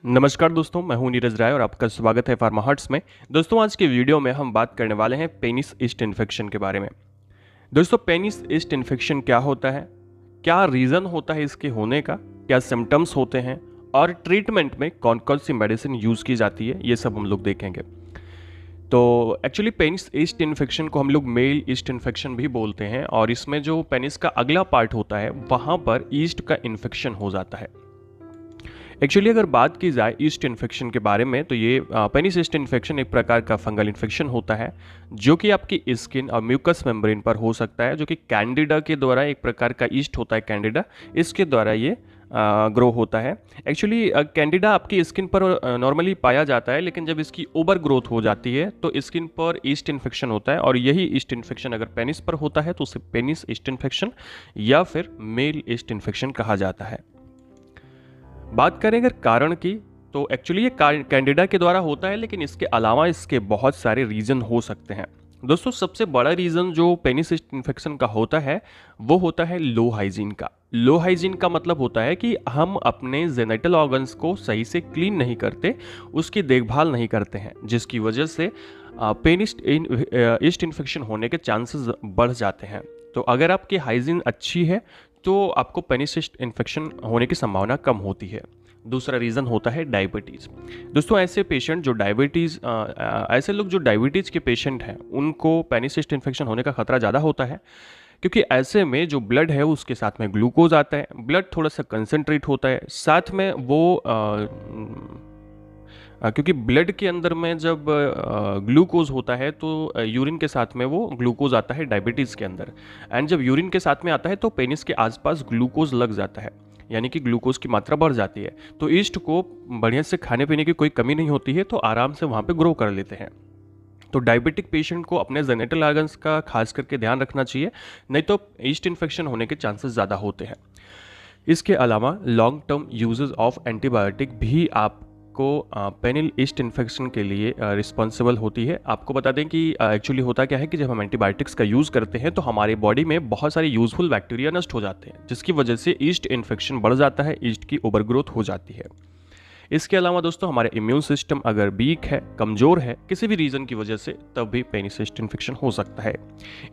नमस्कार दोस्तों, मैं हूं नीरज राय और आपका स्वागत है फार्मा हर्ट्स में। दोस्तों, आज के वीडियो में हम बात करने वाले हैं पेनिस ईस्ट इन्फेक्शन के बारे में। दोस्तों, पेनिस ईस्ट इन्फेक्शन क्या होता है, क्या रीज़न होता है इसके होने का, क्या सिम्टम्स होते हैं और ट्रीटमेंट में कौन कौन सी मेडिसिन यूज़ की जाती है, ये सब हम लोग देखेंगे। तो एक्चुअली पेनिस ईस्ट इन्फेक्शन को हम लोग मेल ईस्ट इन्फेक्शन भी बोलते हैं और इसमें जो पेनिस का अगला पार्ट होता है वहाँ पर ईस्ट का इन्फेक्शन हो जाता है। एक्चुअली अगर बात की जाए ईस्ट इन्फेक्शन के बारे में तो ये पेनिस ईस्ट इन्फेक्शन एक प्रकार का फंगल इन्फेक्शन होता है जो कि आपकी स्किन और म्यूकस मेम्ब्रेन पर हो सकता है, जो कि कैंडिडा के द्वारा, एक प्रकार का ईस्ट होता है कैंडिडा, इसके द्वारा ये ग्रो होता है। एक्चुअली कैंडिडा आपकी स्किन पर नॉर्मली पाया जाता है, लेकिन जब इसकी ओवर ग्रोथ हो जाती है तो स्किन पर ईस्ट इन्फेक्शन होता है और यही ईस्ट इन्फेक्शन अगर पेनिस पर होता है तो उसे पेनिस ईस्ट इन्फेक्शन या फिर मेल ईस्ट इन्फेक्शन कहा जाता है। बात करें अगर कारण की, तो एक्चुअली ये कैंडिडा के द्वारा होता है, लेकिन इसके अलावा इसके बहुत सारे रीज़न हो सकते हैं। दोस्तों, सबसे बड़ा रीज़न जो पेनिस इन्फेक्शन का होता है वो होता है लो हाइजीन का। लो हाइजीन का मतलब होता है कि हम अपने जेनिटल ऑर्गन्स को सही से क्लीन नहीं करते, उसकी देखभाल नहीं करते हैं, जिसकी वजह से पेनिस ईस्ट इन्फेक्शन होने के चांसेस बढ़ जाते हैं। तो अगर आपकी हाइजीन अच्छी है तो आपको पेनिस ईस्ट इन्फेक्शन होने की संभावना कम होती है। दूसरा रीज़न होता है डायबिटीज़। दोस्तों, ऐसे लोग जो डायबिटीज़ के पेशेंट हैं उनको पेनिस ईस्ट इन्फेक्शन होने का खतरा ज़्यादा होता है, क्योंकि ऐसे में जो ब्लड है उसके साथ में ग्लूकोज आता है, ब्लड थोड़ा सा कंसनट्रेट होता है, साथ में वो क्योंकि ब्लड के अंदर में जब ग्लूकोज होता है तो यूरिन के साथ में वो ग्लूकोज आता है डायबिटीज़ के अंदर, एंड जब यूरिन के साथ में आता है तो पेनिस के आसपास ग्लूकोज लग जाता है, यानी कि ग्लूकोज की मात्रा बढ़ जाती है। तो ईस्ट को बढ़िया से खाने पीने की कोई कमी नहीं होती है, तो आराम से वहाँ पे ग्रो कर लेते हैं। तो डायबिटिक पेशेंट को अपने जेनेटल ऑर्गन्स का खास करके ध्यान रखना चाहिए, नहीं तो ईस्ट इन्फेक्शन होने के चांसेस ज़्यादा होते हैं। इसके अलावा long term uses of antibiotic भी आपको पेनिल ईस्ट इन्फेक्शन के लिए रिस्पॉन्सिबल होती है। आपको बता दें कि एक्चुअली होता क्या है कि जब हम एंटीबायोटिक्स का यूज़ करते हैं तो हमारे बॉडी में बहुत सारे यूजफुल बैक्टीरिया नष्ट हो जाते हैं, जिसकी वजह से ईस्ट इन्फेक्शन बढ़ जाता है, ईस्ट की ओवरग्रोथ हो जाती है। इसके अलावा दोस्तों, हमारे इम्यून सिस्टम अगर वीक है, कमज़ोर है किसी भी रीज़न की वजह से, तब भी पेनिस ईस्ट इन्फेक्शन हो सकता है।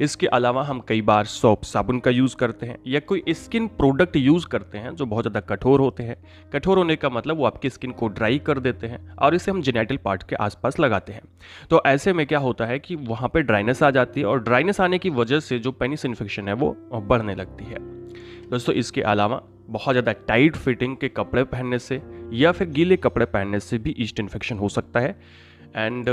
इसके अलावा हम कई बार सोप साबुन का यूज़ करते हैं या कोई स्किन प्रोडक्ट यूज़ करते हैं जो बहुत ज़्यादा कठोर होते हैं। कठोर होने का मतलब वो आपकी स्किन को ड्राई कर देते हैं और इसे हम जेनिटल पार्ट के आसपास लगाते हैं। तो ऐसे में क्या होता है कि वहाँ पर ड्राइनेस आ जाती है और ड्राइनेस आने की वजह से जो पेनिस इन्फेक्शन है वो बढ़ने लगती है। दोस्तों, इसके अलावा बहुत ज़्यादा टाइट फिटिंग के कपड़े पहनने से या फिर गीले कपड़े पहनने से भी ईस्ट इन्फेक्शन हो सकता है। एंड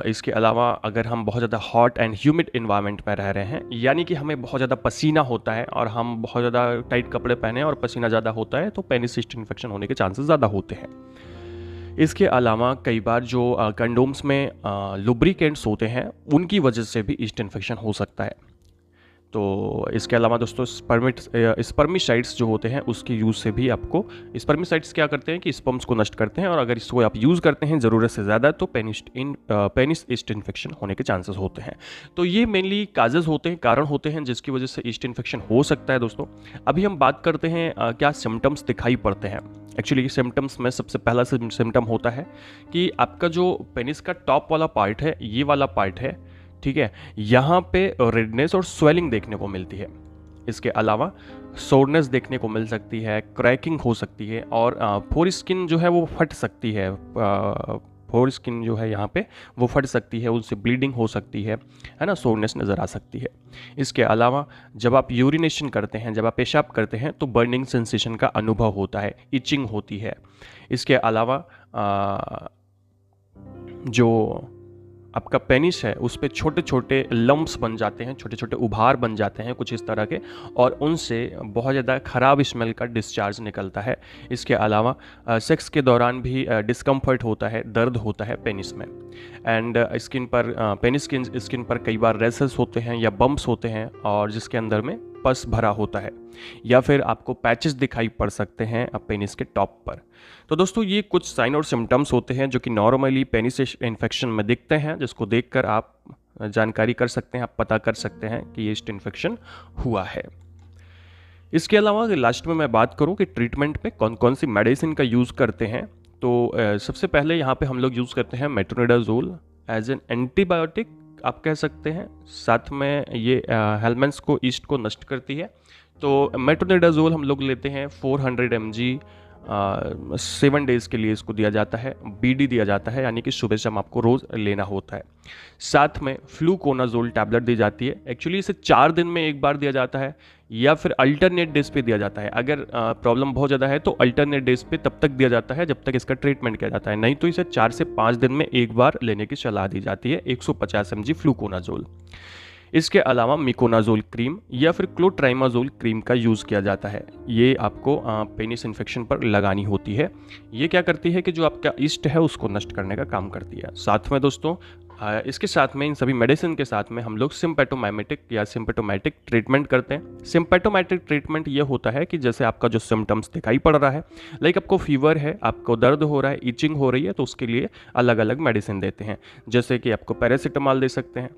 इसके अलावा अगर हम बहुत ज़्यादा हॉट एंड ह्यूमिड इन्वायरमेंट में रह रहे हैं, यानी कि हमें बहुत ज़्यादा पसीना होता है और हम बहुत ज़्यादा टाइट कपड़े पहने और पसीना ज़्यादा होता है, तो पेनिस ईस्ट इन्फेक्शन होने के चांसेस ज़्यादा होते हैं। इसके अलावा कई बार जो कंडोम्स में लुब्रिकेंट्स होते हैं उनकी वजह से भी ईस्ट इन्फेक्शन हो सकता है। तो इसके अलावा दोस्तों, स्पर्मिसाइड्स जो होते हैं उसके यूज़ से भी आपको, स्पर्मिसाइड्स क्या करते हैं कि स्पर्म्स को नष्ट करते हैं और अगर इसको आप यूज़ करते हैं ज़रूरत से ज़्यादा तो पेनिस ईस्ट इन्फेक्शन होने के चांसेस होते हैं। तो ये मेनली काजेज़ होते हैं, कारण होते हैं जिसकी वजह से ईस्ट इन्फेक्शन हो सकता है। दोस्तों, अभी हम बात करते हैं क्या सिम्टम्स दिखाई पड़ते हैं। एक्चुअली सिम्टम्स में सबसे पहला सिम्टम होता है कि आपका जो पेनिस का टॉप वाला पार्ट है, ये वाला पार्ट है, ठीक है, यहाँ पे रेडनेस और स्वेलिंग देखने को मिलती है। इसके अलावा सोरनेस देखने को मिल सकती है, क्रैकिंग हो सकती है और फोर स्किन जो है वो फट सकती है। फोर स्किन जो है यहाँ पे वो फट सकती है, उससे ब्लीडिंग हो सकती है ना, सोरनेस नज़र आ सकती है। इसके अलावा जब आप यूरिनेशन करते हैं, जब आप पेशाब करते हैं तो बर्निंग सेंसेशन का अनुभव होता है, इचिंग होती है। इसके अलावा जो आपका पेनिस है उस पे छोटे छोटे लम्प्स बन जाते हैं, छोटे छोटे उभार बन जाते हैं कुछ इस तरह के, और उनसे बहुत ज़्यादा ख़राब स्मेल का डिस्चार्ज निकलता है। इसके अलावा सेक्स के दौरान भी डिस्कम्फर्ट होता है, दर्द होता है पेनिस में। एंड पेनिस की स्किन पर कई बार रेसेस होते हैं या बम्प्स होते हैं और जिसके अंदर में पस भरा होता है, या फिर आपको पैचेस दिखाई पड़ सकते हैं पेनिस के टॉप पर। तो दोस्तों, ये कुछ साइन और सिम्टम्स होते हैं जो कि नॉर्मली पेनिस इन्फेक्शन में दिखते हैं, जिसको देखकर आप जानकारी कर सकते हैं, आप पता कर सकते हैं कि ईस्ट इन्फेक्शन हुआ है। इसके अलावा लास्ट में मैं बात करूं कि ट्रीटमेंट में कौन कौन सी मेडिसिन का यूज़ करते हैं, तो सबसे पहले यहाँ पे हम लोग यूज़ करते हैं मेट्रोनिडाज़ोल एज एन एंटीबायोटिक आप कह सकते हैं। साथ में ये हेलमेंथ्स को ईस्ट को नष्ट करती है। तो मेट्रोनिडाज़ोल हम लोग लेते हैं 400 mg 7 डेज़ के लिए इसको दिया जाता है। BD दिया जाता है, यानी कि सुबह शाम आपको रोज़ लेना होता है। साथ में फ्लूकोनाजोल टैबलेट दी जाती है। एक्चुअली इसे 4 दिन में एक बार दिया जाता है या फिर अल्टरनेट डेज पे दिया जाता है। अगर प्रॉब्लम बहुत ज़्यादा है तो अल्टरनेट डेज पे तब तक दिया जाता है जब तक इसका ट्रीटमेंट किया जाता है, नहीं तो इसे 4 से 5 दिन में एक बार लेने की सलाह दी जाती है 150 mg फ्लूकोनाजोल। इसके अलावा मिकोनाजोल क्रीम या फिर क्लोट्राइमाजोल क्रीम का यूज़ किया जाता है। ये आपको पेनिस इन्फेक्शन पर लगानी होती है। ये क्या करती है कि जो आपका ईस्ट है उसको नष्ट करने का काम करती है। साथ में दोस्तों इसके साथ में इन सभी मेडिसिन के साथ में हम लोग सिम्पेटोमाइमेटिक या सिम्पेटोमैटिक ट्रीटमेंट करते हैं। सिम्पेटोमैटिक ट्रीटमेंट ये होता है कि जैसे आपका जो सिम्टम्स दिखाई पड़ रहा है, लाइक आपको फीवर है, आपको दर्द हो रहा है, इचिंग हो रही है, तो उसके लिए अलग अलग मेडिसिन देते हैं। जैसे कि आपको पैरासीटामॉल दे सकते हैं,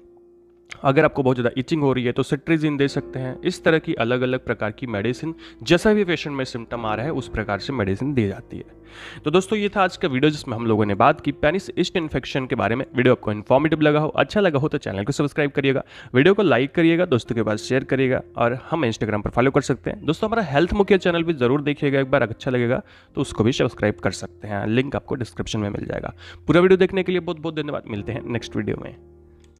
अगर आपको बहुत ज़्यादा इचिंग हो रही है तो सिट्रिजिन दे सकते हैं। इस तरह की अलग अलग प्रकार की मेडिसिन जैसा भी पेशेंट में सिम्टम आ रहा है उस प्रकार से मेडिसिन दी जाती है। तो दोस्तों ये था आज का वीडियो जिसमें हम लोगों ने बात की पेनिस ईस्ट इन्फेक्शन के बारे में। वीडियो आपको इन्फॉर्मेटिव लगा हो, अच्छा लगा हो तो चैनल को सब्सक्राइब करिएगा, वीडियो को लाइक करिएगा, दोस्तों के पास शेयर करिएगा और हम इंस्टाग्राम पर फॉलो कर सकते हैं। दोस्तों हमारा हेल्थ मुखिया चैनल भी जरूर देखिएगा एक बार, अच्छा लगेगा तो उसको भी सब्सक्राइब कर सकते हैं, लिंक आपको डिस्क्रिप्शन में मिल जाएगा। पूरा वीडियो देखने के लिए बहुत बहुत धन्यवाद। मिलते हैं नेक्स्ट वीडियो में।